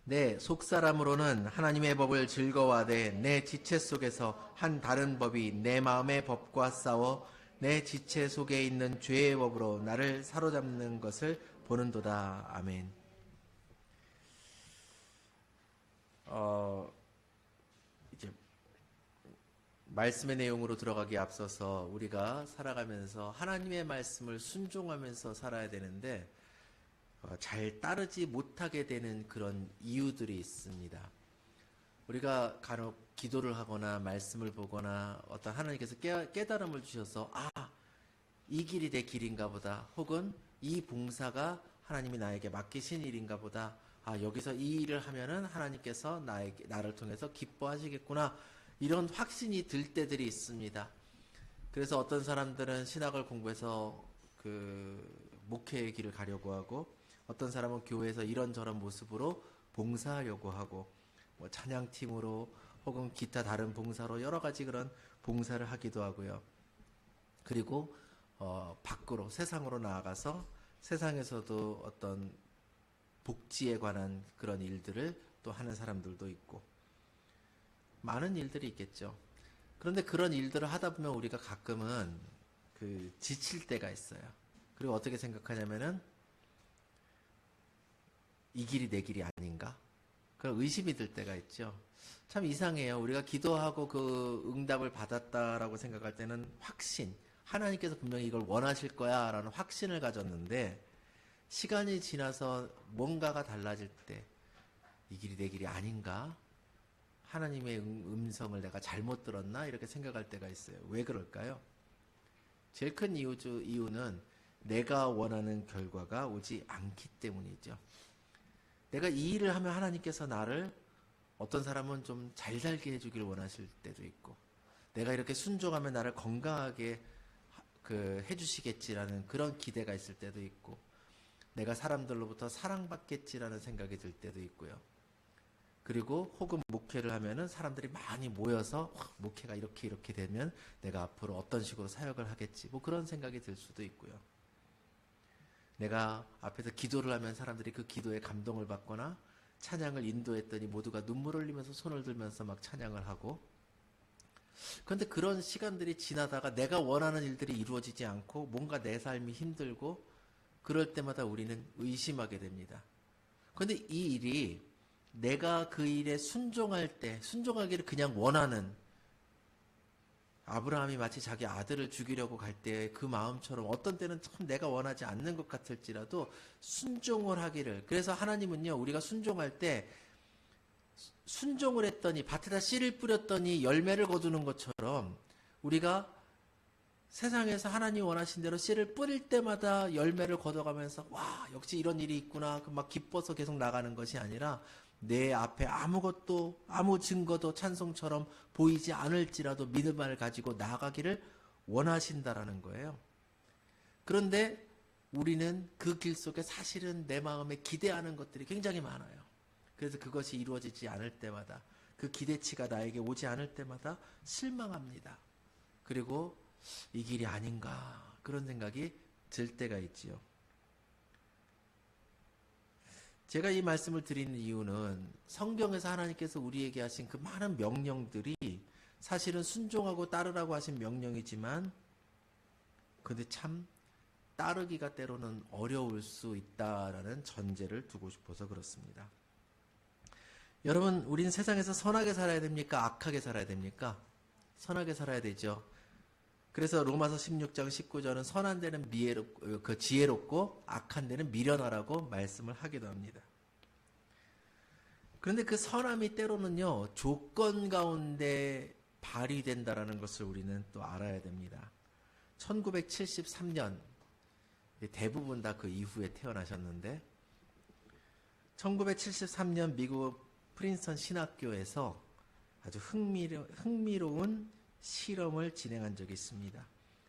내 속사람으로는 하나님의 법을 즐거워하되 내 지체 속에서 한 다른 법이 내 마음의 법과 싸워 내 지체 속에 있는 죄의 법으로 나를 사로잡는 것을 보는도다. 아멘. 이제 말씀의 내용으로 들어가기 앞서서 우리가 살아가면서 하나님의 말씀을 순종하면서 살아야 되는데 잘 따르지 못하게 되는 그런 이유들이 있습니다. 우리가 간혹 기도를 하거나 말씀을 보거나 어떤 하나님께서 깨달음을 주셔서 이 길이 내 길인가 보다, 혹은 이 봉사가 하나님이 나에게 맡기신 일인가 보다, 여기서 이 일을 하면은 하나님께서 나를 통해서 기뻐하시겠구나, 이런 확신이 들 때들이 있습니다. 그래서 어떤 사람들은 신학을 공부해서 목회의 길을 가려고 하고, 어떤 사람은 교회에서 이런저런 모습으로 봉사하려고 하고, 찬양팀으로 혹은 기타 다른 봉사로 여러 가지 그런 봉사를 하기도 하고요. 그리고 밖으로 세상으로 나아가서 세상에서도 어떤 복지에 관한 그런 일들을 또 하는 사람들도 있고, 많은 일들이 있겠죠. 그런데 그런 일들을 하다 보면 우리가 가끔은 지칠 때가 있어요. 그리고 어떻게 생각하냐면은 이 길이 내 길이 아닌가? 그런 의심이 들 때가 있죠. 참 이상해요. 우리가 기도하고 그 응답을 받았다라고 생각할 때는 확신, 하나님께서 분명히 이걸 원하실 거야 라는 확신을 가졌는데, 시간이 지나서 뭔가가 달라질 때 이 길이 내 길이 아닌가? 하나님의 음성을 내가 잘못 들었나? 이렇게 생각할 때가 있어요. 왜 그럴까요? 제일 큰 이유는 내가 원하는 결과가 오지 않기 때문이죠. 내가 이 일을 하면 하나님께서 나를, 어떤 사람은 좀 잘 살게 해주길 원하실 때도 있고, 내가 이렇게 순종하면 나를 건강하게 해주시겠지라는 그런 기대가 있을 때도 있고, 내가 사람들로부터 사랑받겠지라는 생각이 들 때도 있고요. 그리고 혹은 목회를 하면은 사람들이 많이 모여서 목회가 이렇게 되면 내가 앞으로 어떤 식으로 사역을 하겠지, 그런 생각이 들 수도 있고요. 내가 앞에서 기도를 하면 사람들이 그 기도에 감동을 받거나, 찬양을 인도했더니 모두가 눈물 흘리면서 손을 들면서 막 찬양을 하고, 그런데 그런 시간들이 지나다가 내가 원하는 일들이 이루어지지 않고 뭔가 내 삶이 힘들고, 그럴 때마다 우리는 의심하게 됩니다. 그런데 이 일이 내가 그 일에 순종하기를 그냥 원하는, 아브라함이 마치 자기 아들을 죽이려고 갈 때 그 마음처럼 어떤 때는 참 내가 원하지 않는 것 같을지라도 순종을 하기를. 그래서 하나님은요, 우리가 순종할 때, 순종을 했더니 밭에다 씨를 뿌렸더니 열매를 거두는 것처럼, 우리가 세상에서 하나님 원하신 대로 씨를 뿌릴 때마다 열매를 거둬가면서 역시 이런 일이 있구나 막 기뻐서 계속 나가는 것이 아니라, 내 앞에 아무것도, 아무 증거도 찬송처럼 보이지 않을지라도 믿음을 가지고 나아가기를 원하신다라는 거예요. 그런데 우리는 그 길 속에 사실은 내 마음에 기대하는 것들이 굉장히 많아요. 그래서 그것이 이루어지지 않을 때마다, 그 기대치가 나에게 오지 않을 때마다 실망합니다. 그리고 이 길이 아닌가, 그런 생각이 들 때가 있지요. 제가 이 말씀을 드리는 이유는, 성경에서 하나님께서 우리에게 하신 그 많은 명령들이 사실은 순종하고 따르라고 하신 명령이지만, 근데 참 따르기가 때로는 어려울 수 있다라는 전제를 두고 싶어서 그렇습니다. 여러분, 우린 세상에서 선하게 살아야 됩니까? 악하게 살아야 됩니까? 선하게 살아야 되죠. 그래서 로마서 16장 19절은 선한 데는 지혜롭고 악한 데는 미련하라고 말씀을 하기도 합니다. 그런데 그 선함이 때로는요, 조건 가운데 발휘된다라는 것을 우리는 또 알아야 됩니다. 1973년, 대부분 다 그 이후에 태어나셨는데, 1973년 미국 프린스턴 신학교에서 아주 흥미로운 실험을 진행한 적이 있습니다.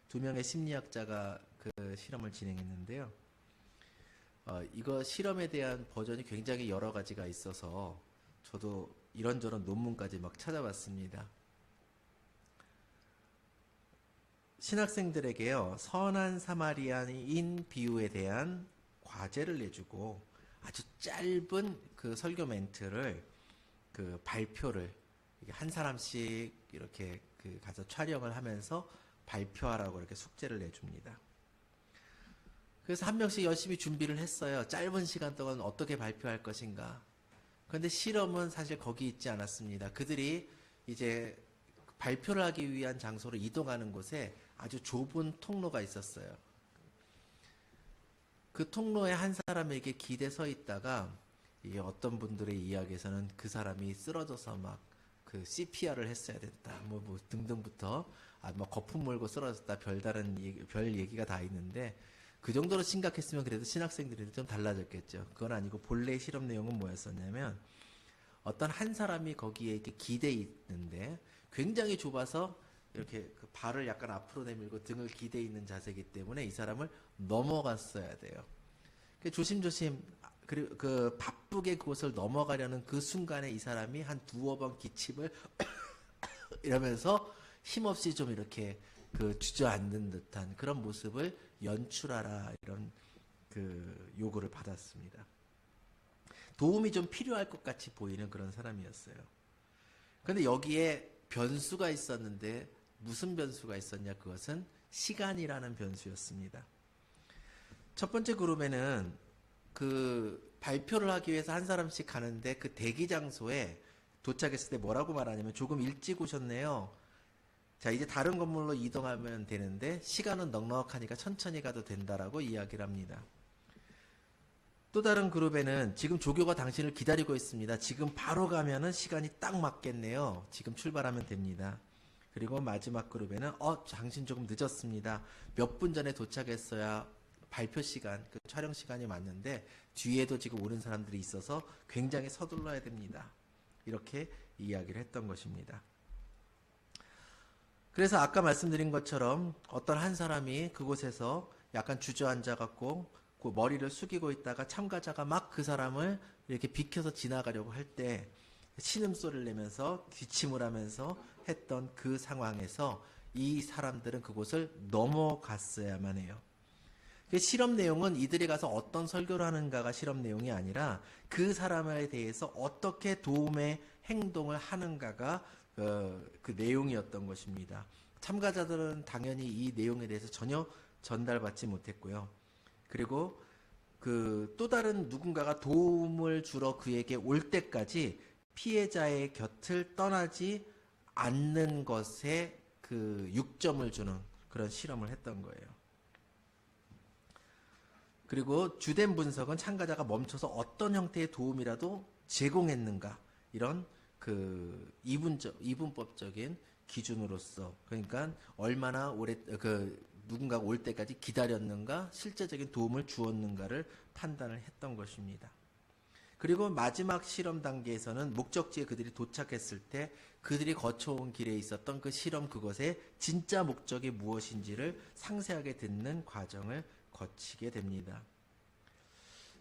2명의 심리학자가 그 실험을 진행했는데요. 이거 실험에 대한 버전이 굉장히 여러 가지가 있어서 저도 이런저런 논문까지 막 찾아봤습니다. 신학생들에게요, 선한 사마리아인 비유에 대한 과제를 내주고, 아주 짧은 그 설교 멘트를 그 발표를 이게 한 사람씩 이렇게 그 가서 촬영을 하면서 발표하라고 이렇게 숙제를 내줍니다. 그래서 한 명씩 열심히 준비를 했어요. 짧은 시간 동안 어떻게 발표할 것인가. 그런데 실험은 사실 거기 있지 않았습니다. 그들이 이제 발표를 하기 위한 장소로 이동하는 곳에 아주 좁은 통로가 있었어요. 그 통로에 한 사람에게 기대 서 있다가 이게 어떤 분들의 이야기에서는 그 사람이 쓰러져서 막 그 CPR을 했어야 됐다. 뭐 등등부터 뭐 거품 물고 쓰러졌다. 별 얘기가 다 있는데 그 정도로 심각했으면 그래도 신학생들이 좀 달라졌겠죠. 그건 아니고 본래 실험 내용은 뭐였었냐면 어떤 한 사람이 거기에 이렇게 기대 있는데 굉장히 좁아서 이렇게 그 발을 약간 앞으로 내밀고 등을 기대 있는 자세이기 때문에 이 사람을 넘어갔어야 돼요. 조심조심 그리고 그 바쁘게 그곳을 넘어가려는 그 순간에 이 사람이 한 두어 번 기침을 이러면서 힘없이 좀 이렇게 그 주저앉는 듯한 그런 모습을 연출하라 이런 그 요구를 받았습니다. 도움이 좀 필요할 것 같이 보이는 그런 사람이었어요. 그런데 여기에 변수가 있었는데 무슨 변수가 있었냐? 그것은 시간이라는 변수였습니다. 첫 번째 그룹에는 그 발표를 하기 위해서 한 사람씩 가는데 그 대기 장소에 도착했을 때 뭐라고 말하냐면 조금 일찍 오셨네요. 자, 이제 다른 건물로 이동하면 되는데 시간은 넉넉하니까 천천히 가도 된다라고 이야기를 합니다. 또 다른 그룹에는 지금 조교가 당신을 기다리고 있습니다. 지금 바로 가면은 시간이 딱 맞겠네요. 지금 출발하면 됩니다. 그리고 마지막 그룹에는 당신 조금 늦었습니다. 몇 분 전에 도착했어야 발표 시간, 그 촬영 시간이 맞는데 뒤에도 지금 오는 사람들이 있어서 굉장히 서둘러야 됩니다. 이렇게 이야기를 했던 것입니다. 그래서 아까 말씀드린 것처럼 어떤 한 사람이 그곳에서 약간 주저앉아 갖고 그 머리를 숙이고 있다가 참가자가 막 그 사람을 이렇게 비켜서 지나가려고 할 때 신음소리를 내면서 기침을 하면서 했던 그 상황에서 이 사람들은 그곳을 넘어갔어야만 해요. 실험 내용은 이들이 가서 어떤 설교를 하는가가 실험 내용이 아니라 그 사람에 대해서 어떻게 도움의 행동을 하는가가 그 내용이었던 것입니다. 참가자들은 당연히 이 내용에 대해서 전혀 전달받지 못했고요. 그리고 그 또 다른 누군가가 도움을 주러 그에게 올 때까지 피해자의 곁을 떠나지 않는 것에 그 6점을 주는 그런 실험을 했던 거예요. 그리고 주된 분석은 참가자가 멈춰서 어떤 형태의 도움이라도 제공했는가 이런 그 이분법적인 기준으로서 그러니까 얼마나 오래 그 누군가가 올 때까지 기다렸는가 실제적인 도움을 주었는가를 판단을 했던 것입니다. 그리고 마지막 실험 단계에서는 목적지에 그들이 도착했을 때 그들이 거쳐온 길에 있었던 그 실험 그것의 진짜 목적이 무엇인지를 상세하게 듣는 과정을 거치게 됩니다.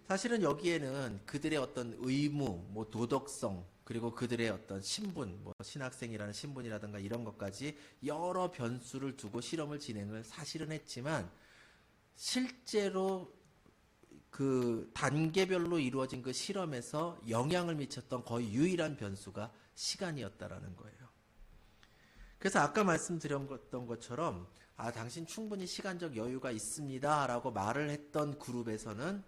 사실은 여기에는 그들의 어떤 의무, 뭐 도덕성, 그리고 그들의 어떤 신분, 뭐 신학생이라는 신분이라든가 이런 것까지 여러 변수를 두고 실험을 진행을 사실은 했지만 실제로 그 단계별로 이루어진 그 실험에서 영향을 미쳤던 거의 유일한 변수가 시간이었다라는 거예요. 그래서 아까 말씀드렸던 것처럼 당신 충분히 시간적 여유가 있습니다 라고 말을 했던 그룹에서는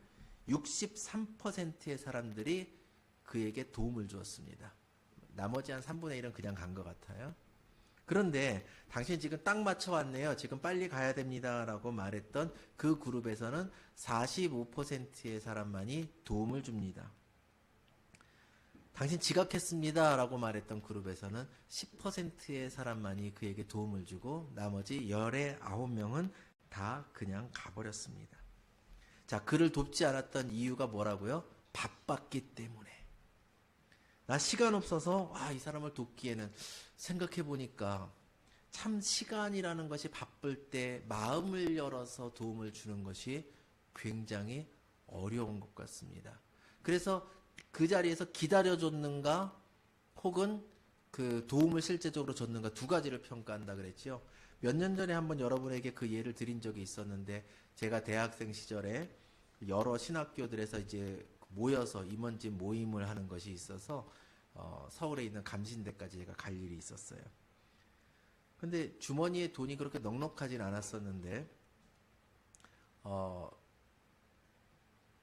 63%의 사람들이 그에게 도움을 주었습니다. 나머지 한 3분의 1은 그냥 간 것 같아요. 그런데 당신 지금 딱 맞춰 왔네요. 지금 빨리 가야 됩니다 라고 말했던 그 그룹에서는 45%의 사람만이 도움을 줍니다. 당신 지각했습니다 라고 말했던 그룹에서는 10%의 사람만이 그에게 도움을 주고 나머지 19명은 다 그냥 가버렸습니다. 자, 그를 돕지 않았던 이유가 뭐라고요? 바빴기 때문에. 나 시간 없어서 이 사람을 돕기에는 생각해 보니까 참 시간이라는 것이 바쁠 때 마음을 열어서 도움을 주는 것이 굉장히 어려운 것 같습니다. 그래서 그 자리에서 기다려줬는가 혹은 그 도움을 실제적으로 줬는가 두 가지를 평가한다 그랬죠. 몇 년 전에 한번 여러분에게 그 예를 드린 적이 있었는데 제가 대학생 시절에 여러 신학교들에서 이제 모여서 임원진 모임을 하는 것이 있어서 서울에 있는 감신대까지 제가 갈 일이 있었어요. 근데 주머니에 돈이 그렇게 넉넉하진 않았었는데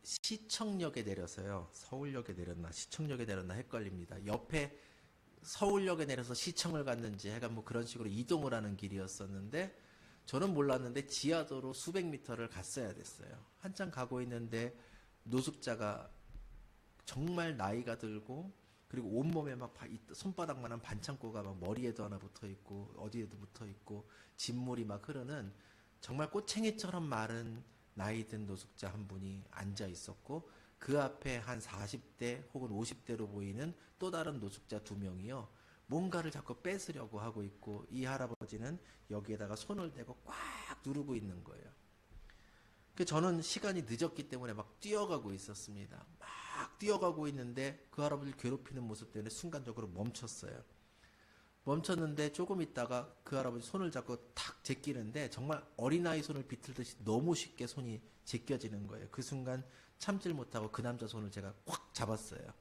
시청역에 내려서요. 서울역에 내렸나 시청역에 내렸나 헷갈립니다. 옆에 서울역에 내려서 시청을 갔는지 해가 뭐 그런 식으로 이동을 하는 길이었었는데 저는 몰랐는데 지하도로 수백 미터를 갔어야 됐어요. 한참 가고 있는데 노숙자가 정말 나이가 들고 그리고 온몸에 막 손바닥만한 반창고가 막 머리에도 하나 붙어 있고 어디에도 붙어 있고 진물이 막 흐르는 정말 꼬챙이처럼 마른 나이 든 노숙자 한 분이 앉아 있었고 그 앞에 한 40대 혹은 50대로 보이는 또 다른 노숙자 두 명이요. 뭔가를 자꾸 뺏으려고 하고 있고 이 할아버지는 여기에다가 손을 대고 꽉 누르고 있는 거예요. 저는 시간이 늦었기 때문에 막 뛰어가고 있었습니다. 막 뛰어가고 있는데 그 할아버지를 괴롭히는 모습 때문에 순간적으로 멈췄어요. 멈췄는데 조금 있다가 그 할아버지 손을 잡고 탁 제끼는데 정말 어린아이 손을 비틀듯이 너무 쉽게 손이 제껴지는 거예요. 그 순간 참질 못하고 그 남자 손을 제가 확 잡았어요.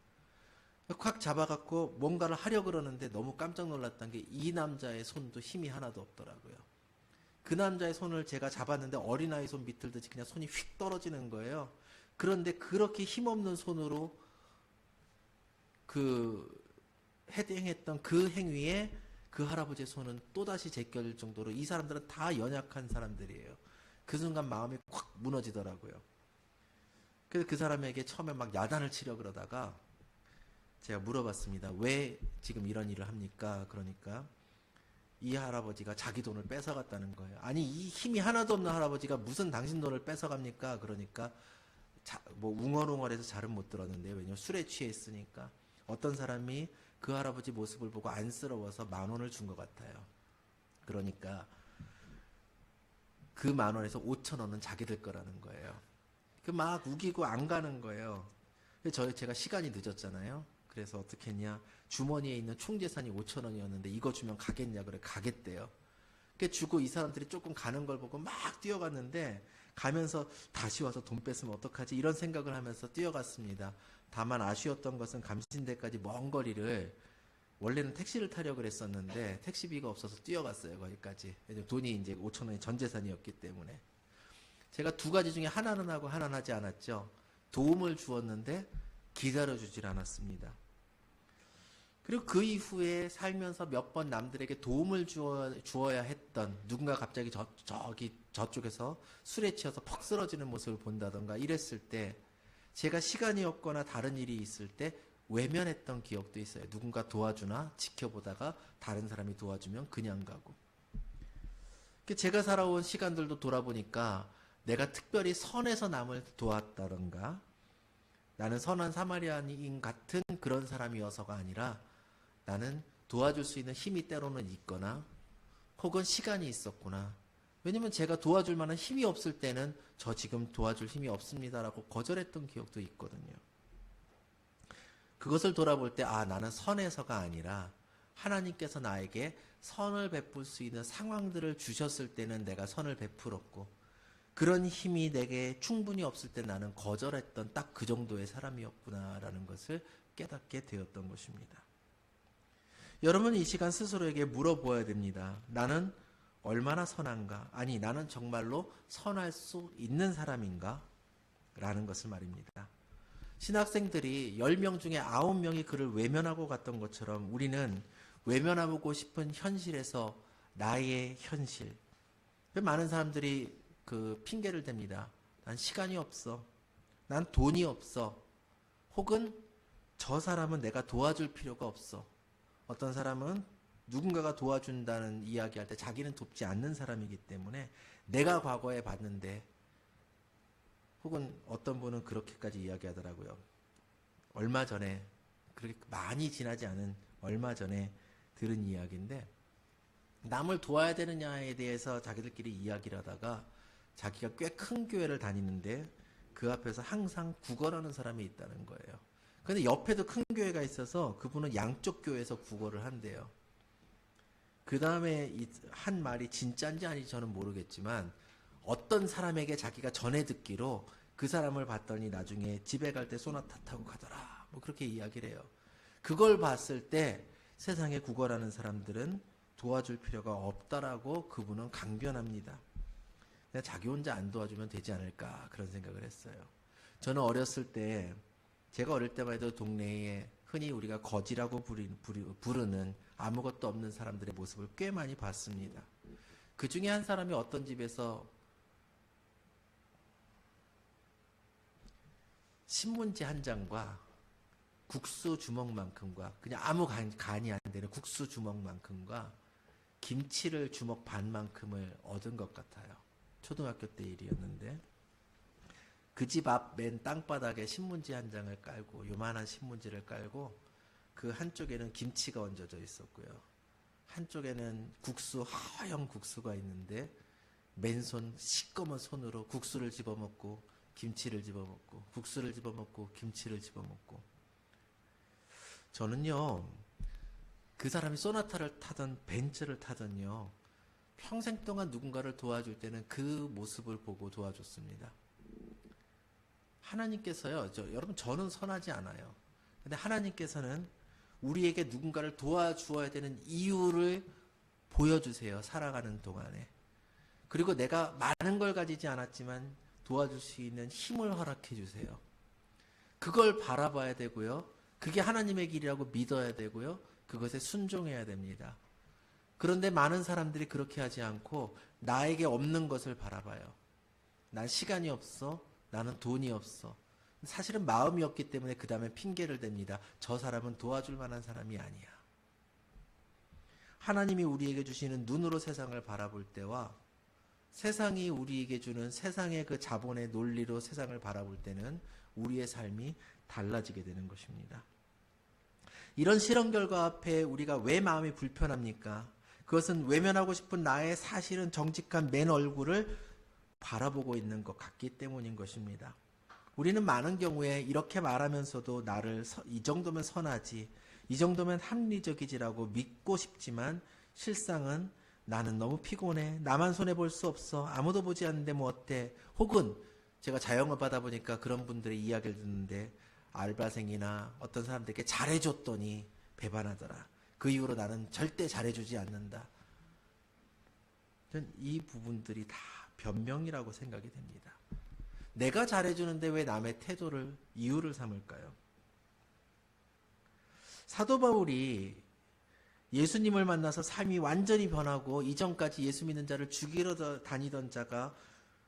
확 잡아갖고 뭔가를 하려 그러는데 너무 깜짝 놀랐던 게 이 남자의 손도 힘이 하나도 없더라고요. 그 남자의 손을 제가 잡았는데 어린아이 손 비틀듯이 그냥 손이 휙 떨어지는 거예요. 그런데 그렇게 힘없는 손으로 행했던 그 행위에 그 할아버지의 손은 또다시 제껴질 정도로 이 사람들은 다 연약한 사람들이에요. 그 순간 마음이 확 무너지더라고요. 그래서 그 사람에게 처음에 막 야단을 치려 그러다가 제가 물어봤습니다. 왜 지금 이런 일을 합니까? 그러니까 이 할아버지가 자기 돈을 뺏어갔다는 거예요. 아니 이 힘이 하나도 없는 할아버지가 무슨 당신 돈을 뺏어갑니까? 그러니까 뭐 웅얼웅얼해서 잘은 못 들었는데요. 왜냐면 술에 취해 있으니까 어떤 사람이 그 할아버지 모습을 보고 안쓰러워서 10,000원을 준 것 같아요. 그러니까 그 10,000원에서 5,000원은 자기들 거라는 거예요. 막 우기고 안 가는 거예요. 제가 시간이 늦었잖아요. 그래서 어떻게 했냐. 주머니에 있는 총 재산이 5,000원이었는데 이거 주면 가겠냐. 그래 가겠대요. 주고 이 사람들이 조금 가는 걸 보고 막 뛰어갔는데 가면서 다시 와서 돈 뺐으면 어떡하지 이런 생각을 하면서 뛰어갔습니다. 다만 아쉬웠던 것은 감신대까지 먼 거리를 원래는 택시를 타려고 그랬었는데 택시비가 없어서 뛰어갔어요. 거기까지. 왜냐면 돈이 이제 5,000원이 전 재산이었기 때문에. 제가 두 가지 중에 하나는 하고 하나는 하지 않았죠. 도움을 주었는데 기다려주질 않았습니다. 그리고 그 이후에 살면서 몇 번 남들에게 도움을 주어야 했던 누군가 갑자기 저쪽에서 술에 취해서 퍽 쓰러지는 모습을 본다던가 이랬을 때 제가 시간이 없거나 다른 일이 있을 때 외면했던 기억도 있어요. 누군가 도와주나 지켜보다가 다른 사람이 도와주면 그냥 가고. 제가 살아온 시간들도 돌아보니까 내가 특별히 선해서 남을 도왔다던가 나는 선한 사마리아인 같은 그런 사람이어서가 아니라 나는 도와줄 수 있는 힘이 때로는 있거나 혹은 시간이 있었구나. 왜냐면 제가 도와줄 만한 힘이 없을 때는 저 지금 도와줄 힘이 없습니다라고 거절했던 기억도 있거든요. 그것을 돌아볼 때 나는 선해서가 아니라 하나님께서 나에게 선을 베풀 수 있는 상황들을 주셨을 때는 내가 선을 베풀었고 그런 힘이 내게 충분히 없을 때 나는 거절했던 딱 그 정도의 사람이었구나라는 것을 깨닫게 되었던 것입니다. 여러분은 이 시간 스스로에게 물어보아야 됩니다. 나는 얼마나 선한가? 아니 나는 정말로 선할 수 있는 사람인가? 라는 것을 말입니다. 신학생들이 10명 중에 9명이 그를 외면하고 갔던 것처럼 우리는 외면하고 싶은 현실에서 나의 현실. 많은 사람들이 핑계를 댑니다. 난 시간이 없어. 난 돈이 없어. 혹은 저 사람은 내가 도와줄 필요가 없어. 어떤 사람은 누군가가 도와준다는 이야기할 때 자기는 돕지 않는 사람이기 때문에 내가 과거에 봤는데 혹은 어떤 분은 그렇게까지 이야기하더라고요. 얼마 전에 그렇게 많이 지나지 않은 얼마 전에 들은 이야기인데 남을 도와야 되느냐에 대해서 자기들끼리 이야기를 하다가 자기가 꽤 큰 교회를 다니는데 그 앞에서 항상 구걸하는 사람이 있다는 거예요. 근데 옆에도 큰 교회가 있어서 그분은 양쪽 교회에서 구걸을 한대요. 그 다음에 한 말이 진짜인지 아닌지 저는 모르겠지만 어떤 사람에게 자기가 전해 듣기로 그 사람을 봤더니 나중에 집에 갈 때 소나타 타고 가더라. 뭐 그렇게 이야기를 해요. 그걸 봤을 때 세상에 구걸하는 사람들은 도와줄 필요가 없다라고 그분은 강변합니다. 그냥 자기 혼자 안 도와주면 되지 않을까 그런 생각을 했어요. 저는 어렸을 때 제가 어릴 때만 해도 동네에 흔히 우리가 거지라고 부르는 아무것도 없는 사람들의 모습을 꽤 많이 봤습니다. 그 중에 한 사람이 어떤 집에서 신문지 한 장과 국수 주먹만큼과 그냥 아무 간이 안 되는 국수 주먹만큼과 김치를 주먹 반만큼을 얻은 것 같아요. 초등학교 때 일이었는데 그 집 앞 맨 땅바닥에 신문지 한 장을 깔고 요만한 신문지를 깔고 그 한쪽에는 김치가 얹어져 있었고요. 한쪽에는 국수 하얀 국수가 있는데 맨손 시꺼먼 손으로 국수를 집어먹고 김치를 집어먹고 국수를 집어먹고 김치를 집어먹고 저는요 그 사람이 소나타를 타던 벤츠를 타던요 평생 동안 누군가를 도와줄 때는 그 모습을 보고 도와줬습니다. 하나님께서요 여러분 저는 선하지 않아요. 근데 하나님께서는 우리에게 누군가를 도와주어야 되는 이유를 보여주세요. 살아가는 동안에. 그리고 내가 많은 걸 가지지 않았지만 도와줄 수 있는 힘을 허락해 주세요. 그걸 바라봐야 되고요. 그게 하나님의 길이라고 믿어야 되고요. 그것에 순종해야 됩니다. 그런데 많은 사람들이 그렇게 하지 않고 나에게 없는 것을 바라봐요. 난 시간이 없어. 나는 돈이 없어. 사실은 마음이 없기 때문에 그 다음에 핑계를 댑니다. 저 사람은 도와줄 만한 사람이 아니야. 하나님이 우리에게 주시는 눈으로 세상을 바라볼 때와 세상이 우리에게 주는 세상의 그 자본의 논리로 세상을 바라볼 때는 우리의 삶이 달라지게 되는 것입니다. 이런 실험 결과 앞에 우리가 왜 마음이 불편합니까? 그것은 외면하고 싶은 나의 사실은 정직한 맨 얼굴을 바라보고 있는 것 같기 때문인 것입니다. 우리는 많은 경우에 이렇게 말하면서도 나를 이 정도면 선하지, 이 정도면 합리적이지라고 믿고 싶지만 실상은 나는 너무 피곤해, 나만 손해볼 수 없어, 아무도 보지 않는데 뭐 어때? 혹은 제가 자영업 하다 보니까 그런 분들의 이야기를 듣는데 알바생이나 어떤 사람들에게 잘해줬더니 배반하더라. 그 이후로 나는 절대 잘해주지 않는다. 전 이 부분들이 다 변명이라고 생각이 됩니다. 내가 잘해주는데 왜 남의 태도를 이유를 삼을까요? 사도 바울이 예수님을 만나서 삶이 완전히 변하고 이전까지 예수 믿는 자를 죽이러 다니던 자가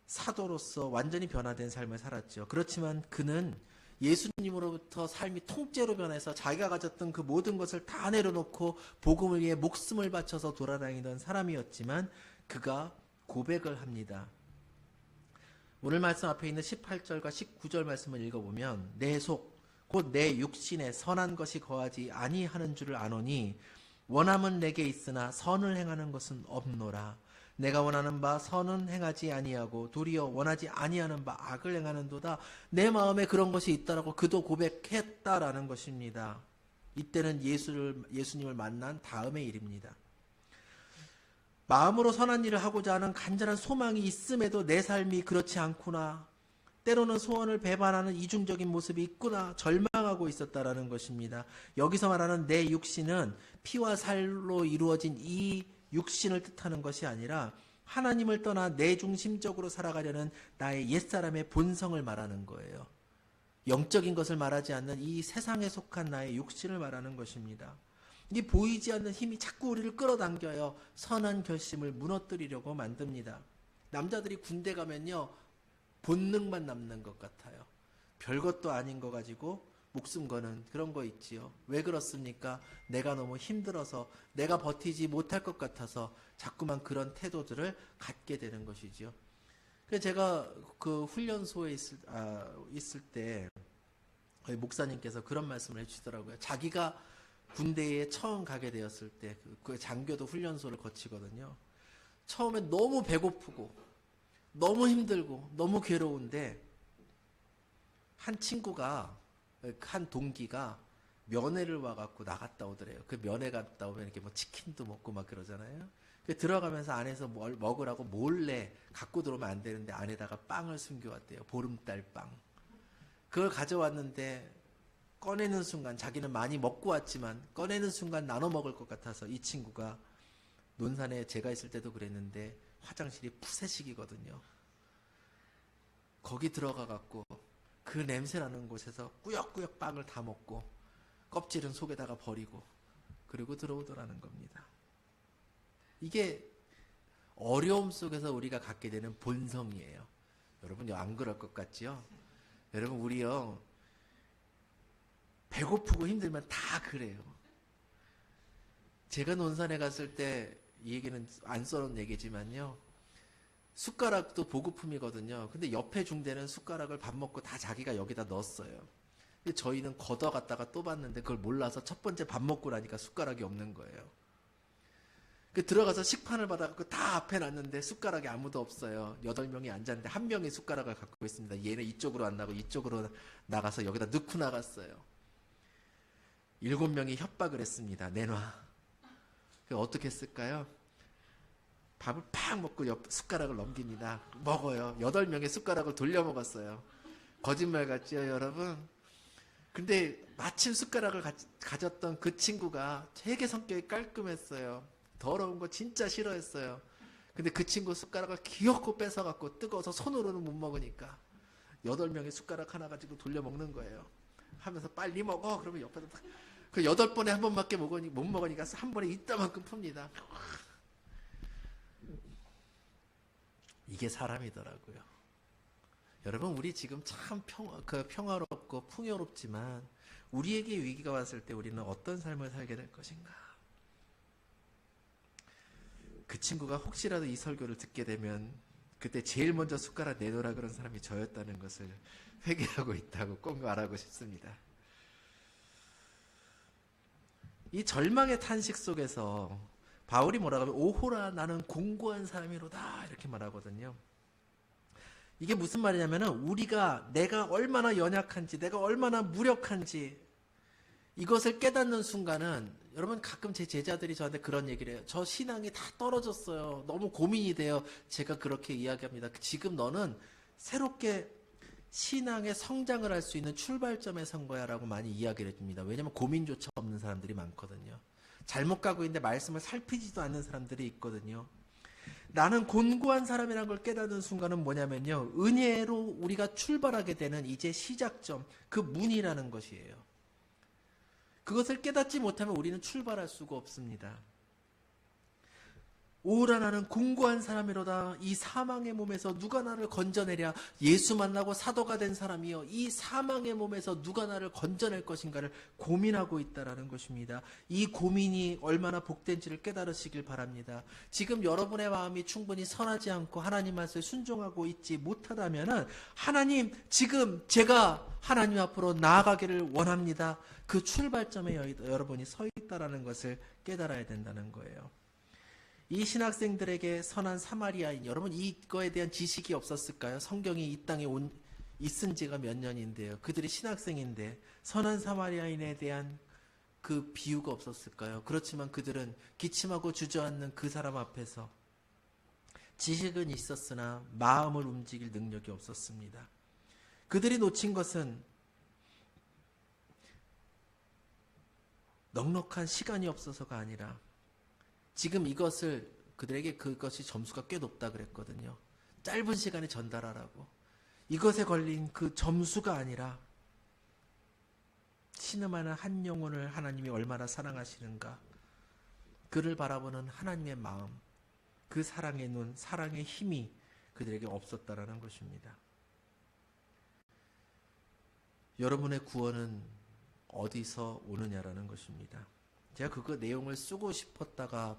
사도로서 완전히 변화된 삶을 살았죠. 그렇지만 그는 예수님으로부터 삶이 통째로 변해서 자기가 가졌던 그 모든 것을 다 내려놓고 복음을 위해 목숨을 바쳐서 돌아다니던 사람이었지만 그가 고백을 합니다. 오늘 말씀 앞에 있는 18절과 19절 말씀을 읽어보면 내 속 곧 내 육신에 선한 것이 거하지 아니하는 줄을 아노니 원함은 내게 있으나 선을 행하는 것은 없노라. 내가 원하는 바 선은 행하지 아니하고 도리어 원하지 아니하는 바 악을 행하는도다. 내 마음에 그런 것이 있다라고 그도 고백했다라는 것입니다. 이때는 예수님을 만난 다음의 일입니다. 마음으로 선한 일을 하고자 하는 간절한 소망이 있음에도 내 삶이 그렇지 않구나. 때로는 소원을 배반하는 이중적인 모습이 있구나. 절망하고 있었다라는 것입니다. 여기서 말하는 내 육신은 피와 살로 이루어진 이 육신을 뜻하는 것이 아니라 하나님을 떠나 내 중심적으로 살아가려는 나의 옛사람의 본성을 말하는 거예요. 영적인 것을 말하지 않는 이 세상에 속한 나의 육신을 말하는 것입니다. 이 보이지 않는 힘이 자꾸 우리를 끌어당겨요. 선한 결심을 무너뜨리려고 만듭니다. 남자들이 군대 가면요 본능만 남는 것 같아요. 별것도 아닌 거 가지고 목숨 거는 그런 거 있지요. 왜 그렇습니까? 내가 너무 힘들어서 내가 버티지 못할 것 같아서 자꾸만 그런 태도들을 갖게 되는 것이지요. 그래서 제가 그 훈련소에 있을 때 목사님께서 그런 말씀을 해주시더라고요. 자기가 군대에 처음 가게 되었을 때 그 장교도 훈련소를 거치거든요. 처음에 너무 배고프고 너무 힘들고 너무 괴로운데 한 친구가 한 동기가 면회를 와갖고 나갔다 오더래요. 그 면회 갔다 오면 이렇게 뭐 치킨도 먹고 막 그러잖아요. 들어가면서 안에서 뭘 먹으라고 몰래 갖고 들어오면 안 되는데 안에다가 빵을 숨겨왔대요. 보름달 빵. 그걸 가져왔는데 꺼내는 순간, 자기는 많이 먹고 왔지만 꺼내는 순간 나눠 먹을 것 같아서 이 친구가, 논산에 제가 있을 때도 그랬는데 화장실이 푸세식이거든요. 거기 들어가 갖고 그 냄새 나는 곳에서 꾸역꾸역 빵을 다 먹고 껍질은 속에다가 버리고 그리고 들어오더라는 겁니다. 이게 어려움 속에서 우리가 갖게 되는 본성이에요. 여러분 안 그럴 것 같지요? 여러분 우리요 배고프고 힘들면 다 그래요. 제가 논산에 갔을 때 이 얘기는 안 써놓은 얘기지만요, 숟가락도 보급품이거든요. 근데 옆에 중대는 숟가락을 밥 먹고 다 자기가 여기다 넣었어요. 근데 저희는 걷어갔다가 또 봤는데 그걸 몰라서 첫 번째 밥 먹고 나니까 숟가락이 없는 거예요. 들어가서 식판을 받아갖고 다 앞에 놨는데 숟가락이 아무도 없어요. 8명이 앉았는데 한 명이 숟가락을 갖고 있습니다. 얘는 이쪽으로 안 나고 이쪽으로 나가서 여기다 넣고 나갔어요. 7명이 협박을 했습니다. 내놔. 어떻게 했을까요? 밥을 팍 먹고 숟가락을 넘깁니다. 먹어요. 8명의 숟가락을 돌려 먹었어요. 거짓말 같죠, 여러분? 근데 마침 숟가락을 가졌던 그 친구가 되게 성격이 깔끔했어요. 더러운 거 진짜 싫어했어요. 근데 그 친구 숟가락을 기어코 뺏어갖고 뜨거워서 손으로는 못 먹으니까 8명의 숟가락 하나 가지고 돌려 먹는 거예요. 하면서 빨리 먹어. 그러면 옆에서 그 8번에 한 번밖에 못 먹으니까 한 번에 이따만큼 풉니다. 이게 사람이더라고요. 여러분 우리 지금 참 평화롭고 풍요롭지만 우리에게 위기가 왔을 때 우리는 어떤 삶을 살게 될 것인가? 그 친구가 혹시라도 이 설교를 듣게 되면 그때 제일 먼저 숟가락 내놓으라 그런 사람이 저였다는 것을 회개하고 있다고 꼭 말하고 싶습니다. 이 절망의 탄식 속에서 바울이 뭐라고 하면 오호라 나는 공고한 사람이로다 이렇게 말하거든요. 이게 무슨 말이냐면은 내가 얼마나 연약한지, 내가 얼마나 무력한지 이것을 깨닫는 순간은, 여러분 가끔 제 제자들이 저한테 그런 얘기를 해요. 저 신앙이 다 떨어졌어요. 너무 고민이 돼요. 제가 그렇게 이야기합니다. 지금 너는 새롭게 신앙의 성장을 할 수 있는 출발점에 선 거야 라고 많이 이야기를 해줍니다. 왜냐하면 고민조차 없는 사람들이 많거든요. 잘못 가고 있는데 말씀을 살피지도 않는 사람들이 있거든요. 나는 곤고한 사람이라는 걸 깨닫는 순간은 뭐냐면요, 은혜로 우리가 출발하게 되는 이제 시작점, 그 문이라는 것이에요. 그것을 깨닫지 못하면 우리는 출발할 수가 없습니다. 오라 나는 공고한 사람이로다. 이 사망의 몸에서 누가 나를 건져내랴. 예수 만나고 사도가 된 사람이여, 이 사망의 몸에서 누가 나를 건져낼 것인가를 고민하고 있다라는 것입니다. 이 고민이 얼마나 복된지를 깨달으시길 바랍니다. 지금 여러분의 마음이 충분히 선하지 않고 하나님 말씀에 순종하고 있지 못하다면은, 하나님 지금 제가 하나님 앞으로 나아가기를 원합니다. 그 출발점에 여러분이 서 있다라는 것을 깨달아야 된다는 거예요. 이 신학생들에게 선한 사마리아인, 여러분 이거에 대한 지식이 없었을까요? 성경이 이 땅에 있은 지가 몇 년인데요. 그들이 신학생인데 선한 사마리아인에 대한 그 비유가 없었을까요? 그렇지만 그들은 기침하고 주저앉는 그 사람 앞에서 지식은 있었으나 마음을 움직일 능력이 없었습니다. 그들이 놓친 것은 넉넉한 시간이 없어서가 아니라, 지금 이것을 그들에게 그것이 점수가 꽤 높다 그랬거든요. 짧은 시간에 전달하라고. 이것에 걸린 그 점수가 아니라 신음하는 한 영혼을 하나님이 얼마나 사랑하시는가, 그를 바라보는 하나님의 마음, 그 사랑의 눈, 사랑의 힘이 그들에게 없었다라는 것입니다. 여러분의 구원은 어디서 오느냐라는 것입니다. 제가 그거 내용을 쓰고 싶었다가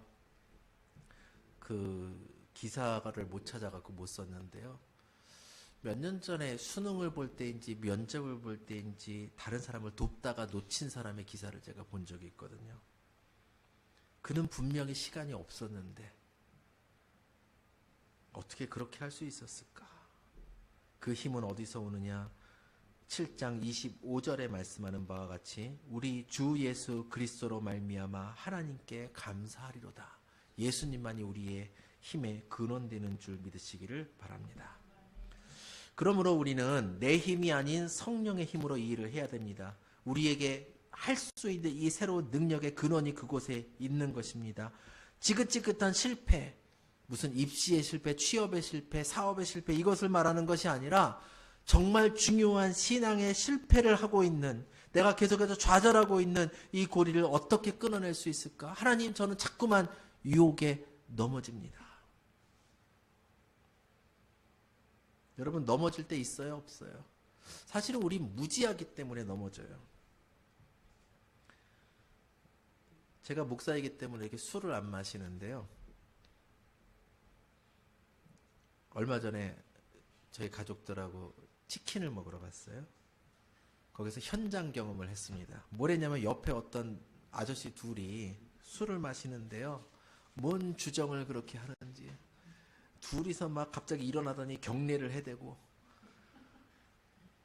그 기사를 못 찾아갖고 못 썼는데요. 몇 년 전에 수능을 볼 때인지 면접을 볼 때인지 다른 사람을 돕다가 놓친 사람의 기사를 제가 본 적이 있거든요. 그는 분명히 시간이 없었는데 어떻게 그렇게 할 수 있었을까? 그 힘은 어디서 오느냐? 7장 25절에 말씀하는 바와 같이 우리 주 예수 그리스도로 말미암아 하나님께 감사하리로다. 예수님만이 우리의 힘의 근원되는 줄 믿으시기를 바랍니다. 그러므로 우리는 내 힘이 아닌 성령의 힘으로 이 일을 해야 됩니다. 우리에게 할 수 있는 이 새로운 능력의 근원이 그곳에 있는 것입니다. 지긋지긋한 실패, 무슨 입시의 실패, 취업의 실패, 사업의 실패, 이것을 말하는 것이 아니라 정말 중요한 신앙의 실패를 하고 있는, 내가 계속해서 좌절하고 있는 이 고리를 어떻게 끊어낼 수 있을까? 하나님, 저는 자꾸만 유혹에 넘어집니다. 여러분, 넘어질 때 있어요, 없어요? 사실은 우리 무지하기 때문에 넘어져요. 제가 목사이기 때문에 이렇게 술을 안 마시는데요. 얼마 전에 저희 가족들하고 치킨을 먹으러 갔어요. 거기서 현장 경험을 했습니다. 뭘 했냐면 옆에 어떤 아저씨 둘이 술을 마시는데요. 뭔 주정을 그렇게 하는지. 둘이서 막 갑자기 일어나더니 경례를 해대고,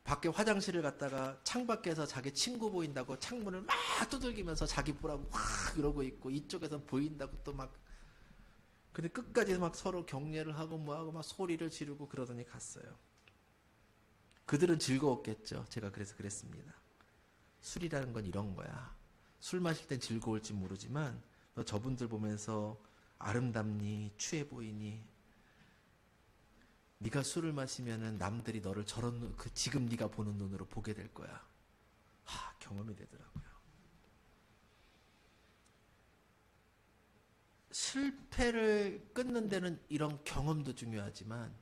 밖에 화장실을 갔다가 창밖에서 자기 친구 보인다고 창문을 막 두들기면서 자기 보라고 확 이러고 있고, 이쪽에서 보인다고 또 막, 근데 끝까지 막 서로 경례를 하고 뭐하고 막 소리를 지르고 그러더니 갔어요. 그들은 즐거웠겠죠. 제가 그래서 그랬습니다. 술이라는 건 이런 거야. 술 마실 땐 즐거울지 모르지만 너 저분들 보면서 아름답니 취해 보이니, 네가 술을 마시면은 남들이 너를 저런 지금 네가 보는 눈으로 보게 될 거야. 경험이 되더라고요. 실패를 끊는 데는 이런 경험도 중요하지만,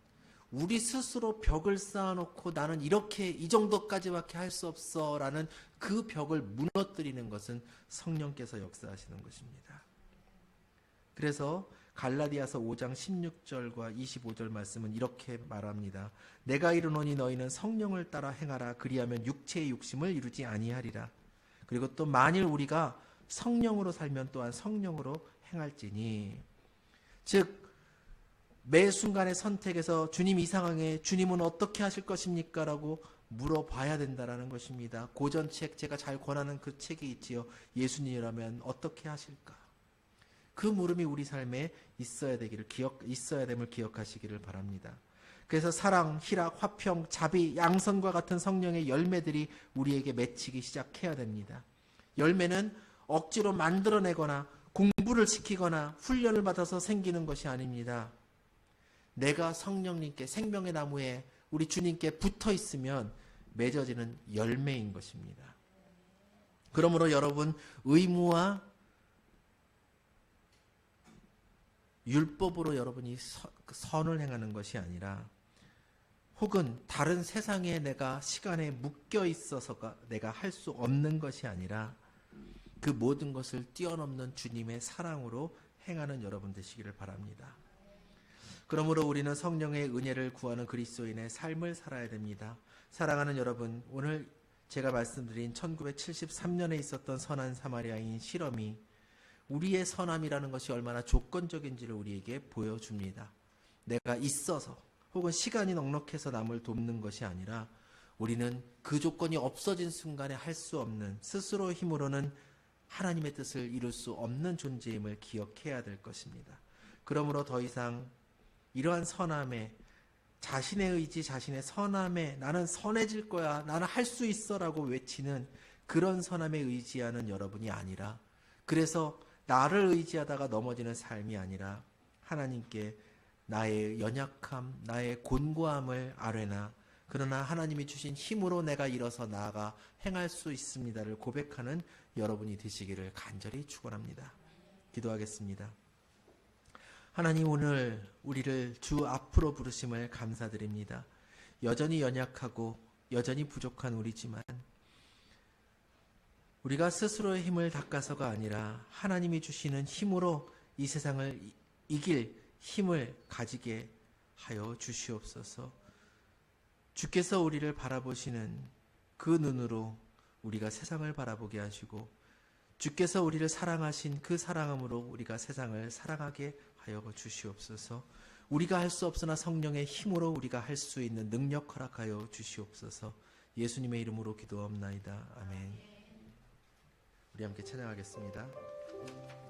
우리 스스로 벽을 쌓아놓고 나는 이렇게 이 정도까지밖에 할 수 없어 라는 그 벽을 무너뜨리는 것은 성령께서 역사하시는 것입니다. 그래서 갈라디아서 5장 16절과 25절 말씀은 이렇게 말합니다. 내가 이르노니 너희는 성령을 따라 행하라. 그리하면 육체의 욕심을 이루지 아니하리라. 그리고 또 만일 우리가 성령으로 살면 또한 성령으로 행할지니. 즉 매 순간의 선택에서 주님, 이 상황에 주님은 어떻게 하실 것입니까? 라고 물어봐야 된다라는 것입니다. 고전책, 제가 잘 권하는 그 책이 있지요. 예수님이라면 어떻게 하실까? 그 물음이 우리 삶에 있어야 됨을 기억하시기를 바랍니다. 그래서 사랑, 희락, 화평, 자비, 양선과 같은 성령의 열매들이 우리에게 맺히기 시작해야 됩니다. 열매는 억지로 만들어내거나 공부를 시키거나 훈련을 받아서 생기는 것이 아닙니다. 내가 성령님께, 생명의 나무에 우리 주님께 붙어 있으면 맺어지는 열매인 것입니다. 그러므로 여러분, 의무와 율법으로 여러분이 선을 행하는 것이 아니라, 혹은 다른 세상에 내가 시간에 묶여 있어서가 내가 할 수 없는 것이 아니라, 그 모든 것을 뛰어넘는 주님의 사랑으로 행하는 여러분 되시기를 바랍니다. 그러므로 우리는 성령의 은혜를 구하는 그리스도인의 삶을 살아야 됩니다. 사랑하는 여러분, 오늘 제가 말씀드린 1973년에 있었던 선한 사마리아인 실험이 우리의 선함이라는 것이 얼마나 조건적인지를 우리에게 보여줍니다. 내가 있어서 혹은 시간이 넉넉해서 남을 돕는 것이 아니라, 우리는 그 조건이 없어진 순간에 할 수 없는, 스스로 힘으로는 하나님의 뜻을 이룰 수 없는 존재임을 기억해야 될 것입니다. 그러므로 더 이상 이러한 선함에, 자신의 의지, 자신의 선함에 나는 선해질 거야, 나는 할 수 있어 라고 외치는 그런 선함에 의지하는 여러분이 아니라, 그래서 나를 의지하다가 넘어지는 삶이 아니라 하나님께 나의 연약함, 나의 곤고함을 아뢰나, 그러나 하나님이 주신 힘으로 내가 일어서 나아가 행할 수 있습니다를 고백하는 여러분이 되시기를 간절히 축원합니다. 기도하겠습니다. 하나님, 오늘 우리를 주 앞으로 부르심을 감사드립니다. 여전히 연약하고 여전히 부족한 우리지만, 우리가 스스로의 힘을 닦아서가 아니라 하나님이 주시는 힘으로 이 세상을 이길 힘을 가지게 하여 주시옵소서. 주께서 우리를 바라보시는 그 눈으로 우리가 세상을 바라보게 하시고, 주께서 우리를 사랑하신 그 사랑함으로 우리가 세상을 사랑하게 하여 주시옵소서. 우리가 할 수 없으나 성령의 힘으로 우리가 할 수 있는 능력 허락하여 주시옵소서. 예수님의 이름으로 기도하옵나이다. 아멘. 우리 함께 찬양하겠습니다.